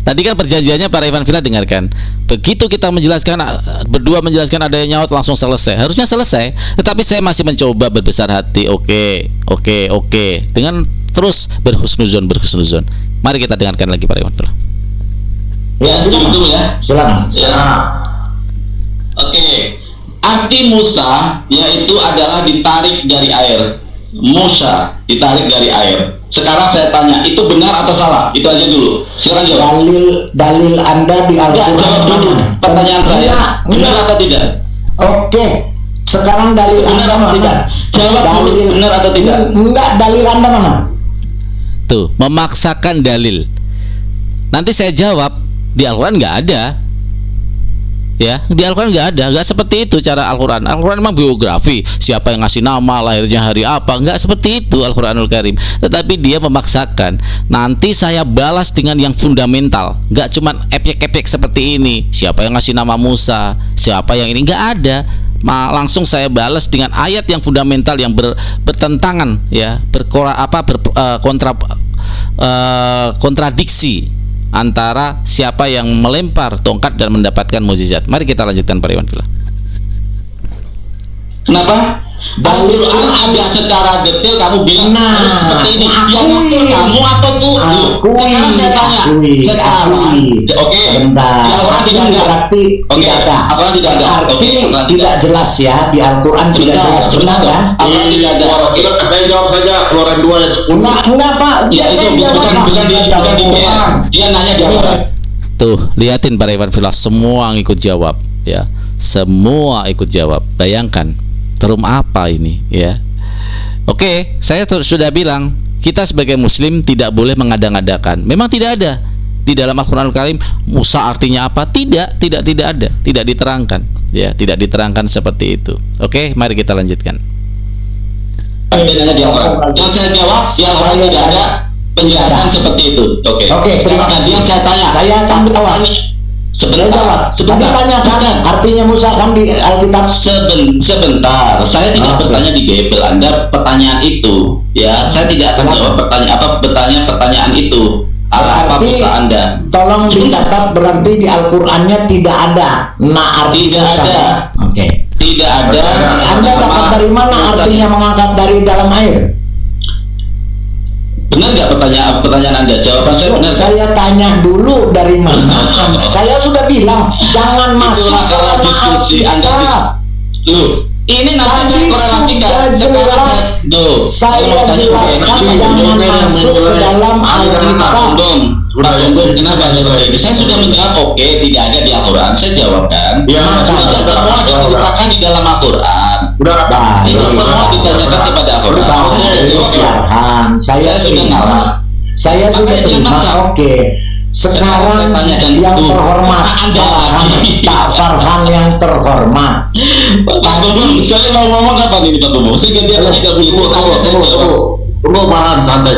Tadi kan perjanjiannya para Iwan Villa, dengarkan. Begitu kita menjelaskan, berdua menjelaskan ada yang nyaut, langsung selesai. Harusnya selesai, tetapi saya masih mencoba berbesar hati. Oke. Dengan terus berhusnuzon. Mari kita dengarkan lagi para Iwan Villa. Ya, cukup ya. Silakan. Ya. Oke. Arti Musa yaitu adalah ditarik dari air. Musa ditarik dari air. Sekarang saya tanya, itu benar atau salah? Itu aja dulu. Silakan jawab. Dalil Anda di Al-Quran. Jawab dulu pertanyaan saya. Benar atau tidak? Oke. Sekarang dalil Benar Anda atau mana? tidak? Jawab dulu. Benar atau tidak? Enggak, dalil Anda mana? Tuh, memaksakan dalil. Nanti saya jawab, di Al-Quran nggak ada. Ya, di Al-Quran nggak seperti itu cara Al-Quran. Al-Quran memang biografi, siapa yang ngasih nama, lahirnya hari apa, nggak seperti itu Al-Quranul Karim. Tetapi dia memaksakan. Nanti saya balas dengan yang fundamental, nggak cuman epek-epek seperti ini. Siapa yang ngasih nama Musa, siapa yang ini, nggak ada. Langsung saya balas dengan ayat yang fundamental yang bertentangan ya, kontradiksi antara siapa yang melempar tongkat dan mendapatkan mukjizat. Mari kita lanjutkan para Iwan Villa. Kenapa? Al-Quran ada secara detail, kamu bilang harus seperti ini. Yang ngatur kamu atau tuh? Sekarang saya tanya. Oke. Di Al-Quran tidak ada. Berarti tidak ada. Al-Quran tidak ada. Berarti tidak jelas ya, di Al-Quran tidak jelas. Sebentar kan? Al-Quran tidak ada. Saya jawab saja Keluaran 2 ayat 10. Enggak Pak. Ya itu bukan di BR. Dia nanya di Al-Quran. Tuh, liatin para Iwan Villa, semua ngikut jawab ya. Semua ikut jawab. Bayangkan terum apa ini ya. Oke, saya sudah bilang, kita sebagai muslim tidak boleh mengada-ngadakan. Memang tidak ada di dalam Al-Quranul Karim Musa artinya apa? Tidak ada, tidak diterangkan ya, tidak diterangkan seperti itu. Oke, mari kita lanjutkan. Yang saya jawab, di Al-Quran tidak ada penjelasan seperti itu. Oke, terima kasih. Yang saya tanya, Saya akan jawab. Sebentar. Tanya kan artinya Musa kan di Alkitab. Sebentar. Saya tidak bertanya di Bible. Anda pertanyaan itu, ya. Saya tidak akan jawab pertanyaan itu. Apa Musa Anda? Tolong dicatat, berarti di Al-Qur'annya tidak ada. Arti tidak Musa. ada. Oke. Tidak ada. Anda dapat dari mana artinya mengangkat dari dalam air? Benar nggak pertanyaan Anda? Jawaban saya benar. Saya tanya dulu dari mana. Saya sudah bilang jangan masuk ke ranah diskusi Anda. Loh, ini nanti saya korelasikan. Saya jelaskan jangan masuk ke dalam Alkitab. Kenapa seperti ini? Saya sudah menjawab. Oke, tidak ada di Al-Quran. Saya jawab kan. Tidak semua diceritakan di dalam Al-Quran. Tidak semua ditanyakan kepada Al-Quran. Saya sudah ngalah. Saya sudah terima. Oke. Sekarang yang terhormat Pak Farhan yang terhormat. Pak Bambang, saya mau ngomong apa nih Pak Bambang? Saya ganti aja 30 saya jawab. Farhan santai.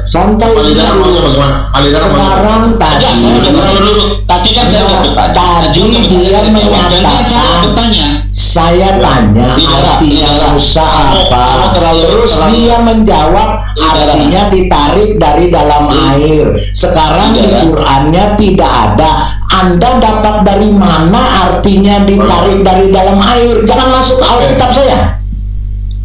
Santai. Pak Lidara maunya bagaimana? Pak Lidara maunya Sekarang tadi Saya udah terlalu dulu. Tadi kan saya udah bertanya. tadi dia menyatakan, saya tanya artinya Musa apa, terus dia menjawab artinya ditarik dari dalam air. Sekarang di Qurannya tidak ada. Anda dapat dari mana artinya ditarik dari dalam air? Jangan masuk ke Alkitab saya.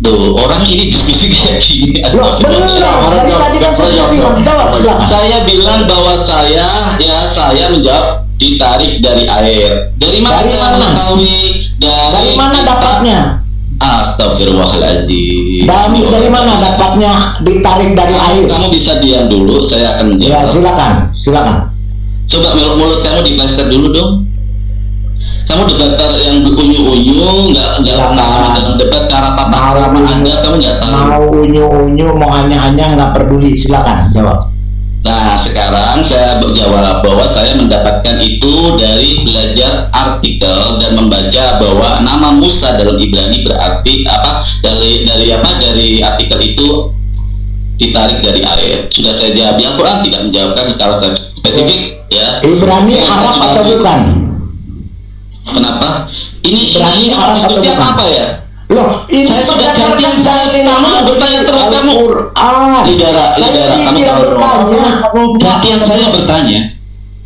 Tuh, orang ini diskusi kayak gini. Loh, benar. Dari tadi kan saya bilang, jawab silakan. Saya bilang bahwa saya menjawab ditarik dari air. Dari mana Dari saya mana? mengetahui? Dari mana dapatnya? Astagfirullahaladzim. Dari mana dapatnya ditarik dari air? Kamu bisa diam dulu, saya akan Ya, menjawab. silakan. Coba mulut kamu diplaster dulu dong. Kamu debater yang unyu-unyu, nggak pengalaman dalam debat, cara tata krama Anda kamu nggak tahu. Mau unyu-unyu, mau hanya nggak peduli, silakan jawab. Nah, sekarang saya berjawab bahwa saya mendapatkan itu dari belajar artikel dan membaca bahwa nama Musa dalam Ibrani berarti apa? Dari artikel itu ditarik dari air. Sudah saya jawab. Al-Quran tidak menjawabkan secara spesifik, ya. Ibrani Arab atau bukan? Kenapa? Ini Arab atau diskusi bukan? apa ya? Loh, ini Saya sudah gantian kamu bertanya terus kamu. Lidara, kamu tidak bertanya. gantian saya bertanya.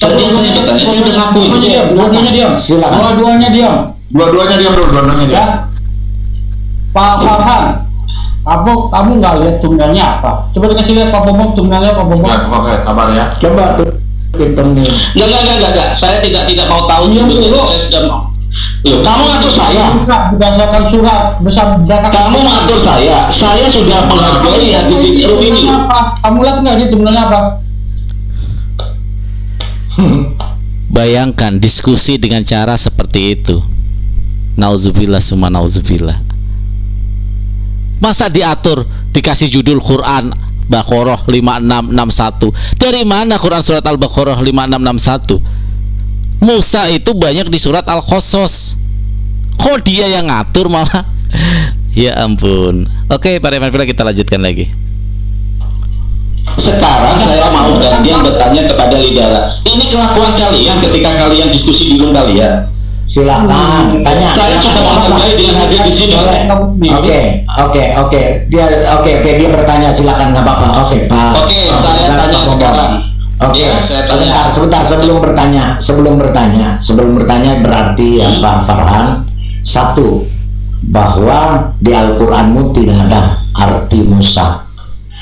Gantian saya bertanya. Saya udah ngakuin. Dua-duanya diam. Silakan. Dua-duanya diam. Dua-duanya diam dulu, dua-duanya diam. Ya. Pak Farhan, kamu nggak lihat thumbnailnya apa? Coba dikasih lihat Pak Bombong, thumbnailnya Pak Bombong. Ya, oke, sabar ya. Coba tuh thumbnail. Enggak. Saya tidak mau tahu sebetulnya. Saya sudah mau. Loh, kamu ngatur saya. Berdasarkan surat, berdasarkan Kamu ngatur saya. Saya sudah menghargai hati grup ini. Apa? Kamu lihat nggak ini thumbnailnya apa? Bayangkan diskusi dengan cara seperti itu. Nauzubillah summa nauzubillah. Masa diatur dikasih judul Quran Baqarah 5661. Dari mana Quran surat Al-Baqarah 5661? Musa itu banyak di surat Al-Qasas. Kok dia yang ngatur malah? Ya ampun. Oke, Pak Reman Villa, kita lanjutkan lagi. Sekarang saya mau gantian bertanya kepada Lidara. Ini kelakuan kalian ketika kalian diskusi di room kalian. Silakan tanya. Saya sudah menghargai dengan hadir di sini. Oke. Dia bertanya, silakan, nggak apa-apa. Oke, Pak. Oke, saya tanya sekarang. Oke, Ya, saya tanya. sebentar sebelum bertanya berarti ya Pak Farhan, satu, bahwa di Al-Quranmu tidak ada arti Musa.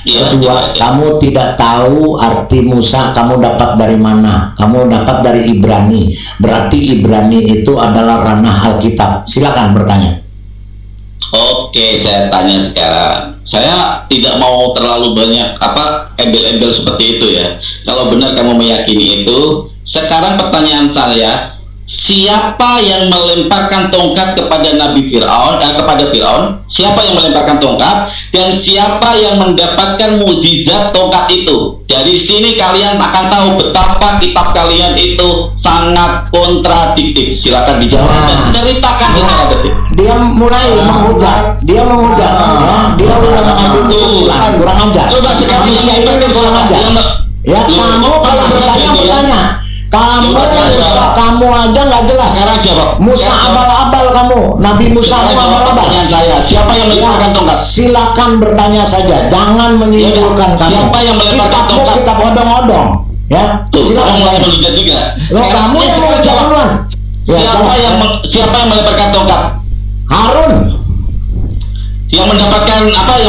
Ya, Kedua, kamu tidak tahu arti Musa, kamu dapat dari mana? Kamu dapat dari Ibrani. Berarti Ibrani itu adalah ranah Alkitab. Silakan bertanya. Oke, saya tanya sekarang. Saya tidak mau terlalu banyak embel-embel seperti itu ya. Kalau benar kamu meyakini itu, sekarang pertanyaan saya, siapa yang melemparkan tongkat kepada Nabi Fir'aun, kepada Fir'aun? Siapa yang melemparkan tongkat dan siapa yang mendapatkan mukjizat tongkat itu? Dari sini kalian akan tahu betapa kitab kalian itu sangat kontradiktif. Silakan dijawab dan ceritakan secara detik. Dia mulai menghujat, ya. Dia udah mengambil kesimpulan, kurang ajar. Coba sekarang Manusia itu kurang ajar. Ya, kamu kalau bertanya. Kamu aja nggak jelas. Sekarang jawab. Musa abal-abal kamu. Nabi Musa abal-abal. Pertanyaan saya, siapa yang melemparkan tongkat? Silakan bertanya saja. Jangan menyimpulkan kamu. Siapa yang melemparkan tongkat? Kita odong-odong. Ya. Tuh, Silakan. kamu mulai menghujat juga. Loh, kamu yang mau jawab duluan. Ya, Siapa yang melemparkan tongkat? Harun. Yang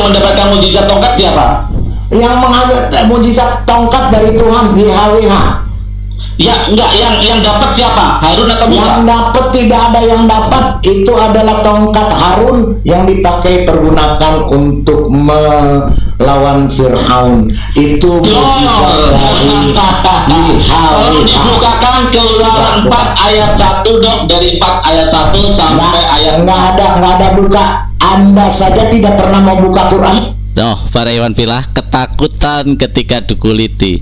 mendapatkan mujizat tongkat siapa? Yang mengambil mujizat tongkat dari Tuhan YHWH. Ya, enggak, yang dapat siapa? Harun atau Musa? Yang dapat tidak ada yang dapat, itu adalah tongkat Harun yang dipakai pergunakan untuk melawan Fir'aun. Itu mujizat dari Kalau YHWH. dibukakan Keluaran 4 ayat 1 dong, dari 4 ayat 1 sampai ayat Nggak ada buka. Anda saja tidak pernah mau buka Quran. Para Iwan Villa, ketakutan ketika dikuliti.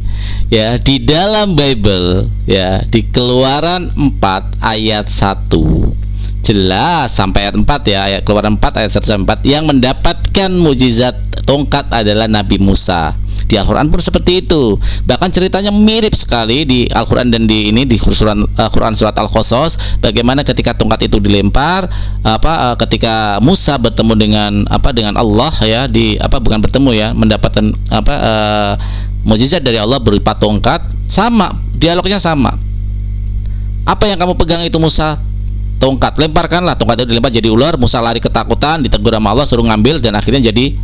Ya, di dalam Bible ya, di Keluaran 4 ayat 1 Jelas sampai ayat 4 ya, ayat Keluaran 4 ayat 1 sampai 4 yang mendapatkan mukjizat tongkat adalah Nabi Musa. Di Al-Qur'an pun seperti itu. Bahkan ceritanya mirip sekali di Al-Qur'an dan di Quran surat Al-Qasas, bagaimana ketika tongkat itu dilempar, ketika Musa bertemu dengan Allah ya, bukan bertemu ya, mendapatkan mukjizat dari Allah berupa tongkat, sama, dialognya sama. Apa yang kamu pegang itu Musa? Tongkat. Lemparkanlah. Tongkat itu dilempar jadi ular. Musa lari ketakutan, ditegur sama Allah, suruh ngambil, dan akhirnya jadi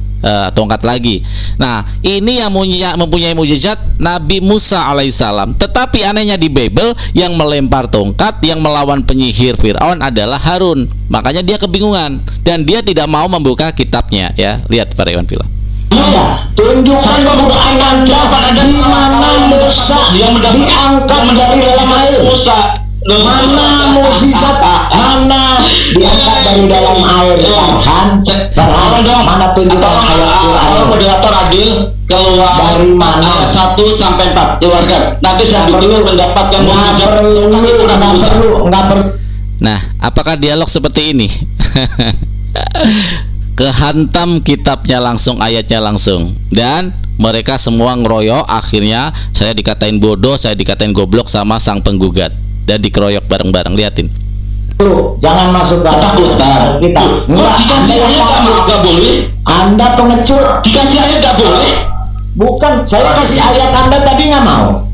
tongkat lagi. Nah, ini yang mempunyai mukjizat Nabi Musa alaihissalam. Tetapi anehnya di Bible, yang melempar tongkat, yang melawan penyihir Fir'aun adalah Harun. Makanya dia kebingungan dan dia tidak mau membuka kitabnya ya. Lihat para Iwan Villa. Tunjukkan Quran Anda di mana Musa diangkat dari dalam air. Mana mukjizat, mana diangkat dari dalam air. Farhan, mana tunjukkan ayat Quran? Moderator Adil, keluar dari mana? Ayat 1 sampai 4 keluarkan. Nanti saya bikin mendapatkan mukjizat. Nggak perlu. Nah, apakah dialog seperti ini? Kehantam kitabnya langsung, ayatnya langsung, dan mereka semua ngeroyok. Akhirnya saya dikatain bodoh, saya dikatain goblok sama sang penggugat, dan dikeroyok bareng-bareng. Liatin. Tuh, jangan masuk ke ketakutan kita. Dikasih ayat nggak boleh. Anda pengecut. Dikasih ayat nggak boleh. Bukan, saya kasih ayat Anda tadi nggak mau.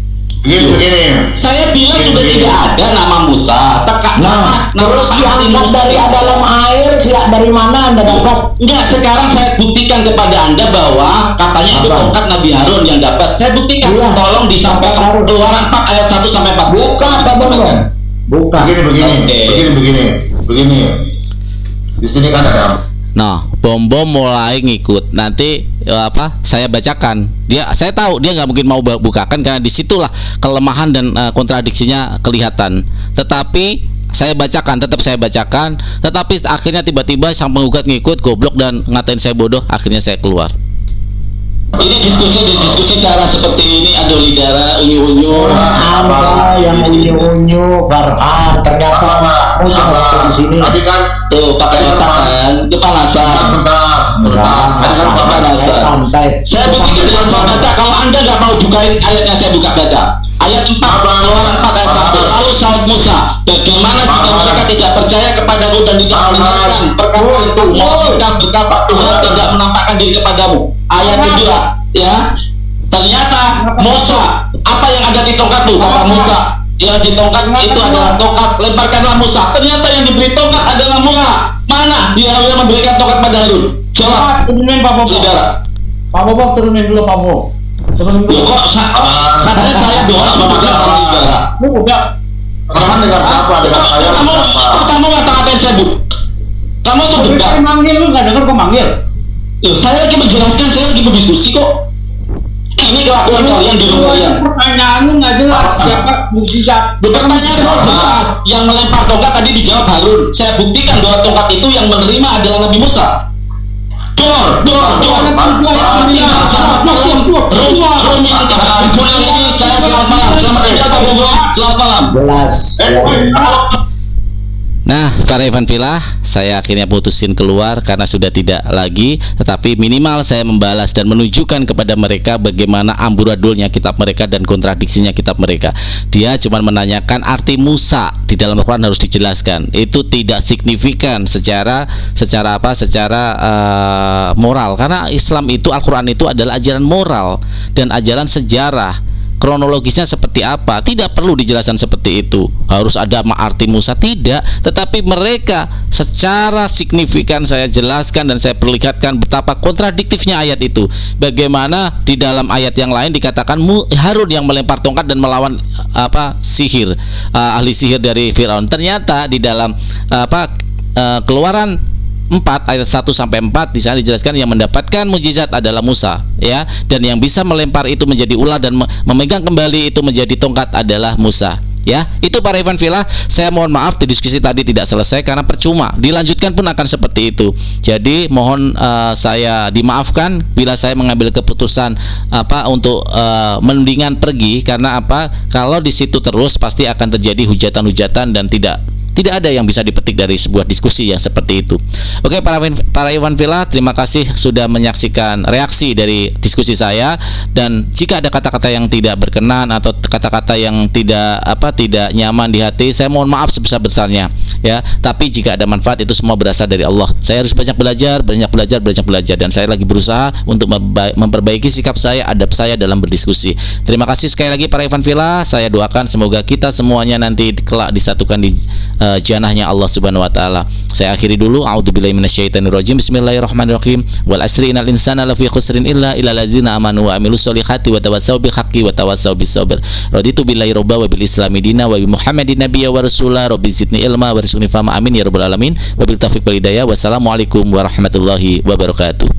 Begini. Saya bilang sudah tidak ada nama Musa. Terus diangkat dari dalam air, dari mana Anda dapat? Enggak, sekarang saya buktikan kepada Anda bahwa katanya itu tongkat Nabi Harun yang dapat. Saya buktikan. Iya. Tolong disampaikan Keluaran 4 ayat 1 sampai 4. Bukan, Pak Bambang. Bukan. Begini. Di sini kan ada. Nah, Bom mulai ngikut. Nanti saya bacakan. Saya tahu dia nggak mungkin mau bukakan karena disitulah kelemahan dan kontradiksinya kelihatan. Tetapi tetap saya bacakan. Tetapi akhirnya tiba-tiba sang penggugat ngikut, goblok, dan ngatain saya bodoh. Akhirnya saya keluar. Ini diskusi cara seperti ini, ado lidara, unyu-unyu. Anda yang unyu-unyu, Farhan, ternyata kamu cuma di sini. Tapi kan tuh pakai otak kan, kepanasan. Santai. Saya buktikan dengan saya baca. Kalau Anda nggak mau bukain ayatnya, saya buka baca. Ayat 4 Keluaran 4 ayat 1. Lalu sahut Musa, bagaimana jika mereka tidak percaya kepadamu dan tidak mendengarkan perkataan itu? Mereka berkata Tuhan tidak menampakkan diri kepadamu. Ayat kedua, ya. Ternyata Musa, apa yang ada di tongkatmu? Kata Musa, ya di tongkat itu adalah tongkat, lemparkanlah Musa. Ternyata yang diberi tongkat adalah Musa. Mana dia yang memberikan tongkat pada Harun? Jawab. Turunin Pak Bobo. Saudara. Pak Bobo turunin dulu Pak Bobo. Turunin dulu. Kok katanya saya doang membuka sama saudara. Lu udah. Farhan dengan siapa? Dengan saya. Kamu ngata-ngatain saya, Bu. Kamu tuh debat. Saya manggil, lu nggak denger kok manggil. Saya lagi menjelaskan, saya lagi berdiskusi kok. Ini kelakuan kalian di rumah kalian. Pertanyaanmu nggak jelas. Siapa mukjizat? Pertanyaan saya jelas. Yang melempar tongkat tadi dijawab Harun. Saya buktikan bahwa tongkat itu yang menerima adalah Nabi Musa. Dor. Selamat malam. Selamat malam. Jelas. Nah, para Ivan Villa, saya akhirnya putusin keluar karena sudah tidak lagi. Tetapi minimal saya membalas dan menunjukkan kepada mereka bagaimana amburadulnya kitab mereka dan kontradiksinya kitab mereka. Dia cuma menanyakan arti Musa di dalam Al-Quran harus dijelaskan. Itu tidak signifikan secara moral. Karena Islam itu, Al-Quran itu adalah ajaran moral dan ajaran sejarah. Kronologisnya seperti apa tidak perlu dijelaskan seperti itu, harus ada arti Musa, tidak. Tetapi mereka secara signifikan saya jelaskan dan saya perlihatkan betapa kontradiktifnya ayat itu. Bagaimana di dalam ayat yang lain dikatakan Harun yang melempar tongkat dan melawan sihir, ahli sihir dari Firaun. Ternyata di dalam Keluaran 4 ayat 1 sampai 4 di sana dijelaskan yang mendapatkan mukjizat adalah Musa, ya, dan yang bisa melempar itu menjadi ular dan memegang kembali itu menjadi tongkat adalah Musa, ya. Itu para Ivan Villa, saya mohon maaf di diskusi tadi tidak selesai karena percuma, dilanjutkan pun akan seperti itu. Jadi mohon saya dimaafkan bila saya mengambil keputusan untuk mendingan pergi, karena kalau di situ terus pasti akan terjadi hujatan-hujatan dan tidak Tidak ada yang bisa dipetik dari sebuah diskusi yang seperti itu. Oke, para Iwan Villa, terima kasih sudah menyaksikan reaksi dari diskusi saya. Dan jika ada kata-kata yang tidak berkenan atau kata-kata yang tidak nyaman di hati, saya mohon maaf sebesar-besarnya ya. Tapi jika ada manfaat, itu semua berasal dari Allah. Saya harus banyak belajar, dan saya lagi berusaha untuk memperbaiki sikap saya, adab saya dalam berdiskusi. Terima kasih sekali lagi para Iwan Villa. Saya doakan semoga kita semuanya nanti kelak disatukan di janahnya Allah Subhanahu wa taala. Saya akhiri dulu. A'udzubillahi minasyaitonirrajim. Bismillahirrahmanirrahim. Wal asri innal insana lafi khusrin illa allazina amanu wa amilus solihati wa tawassaw bil haqqi wa tawassaw bis sabr. Raditu billahi robba wa bil islami dina wa bi Muhammadin nabiyya wa rasula. Rabbi zidni ilma warzuqni fahma. Amin ya rabbal alamin. Wabil taufiq wal hidayah. Wassalamualaikum warahmatullahi wabarakatuh.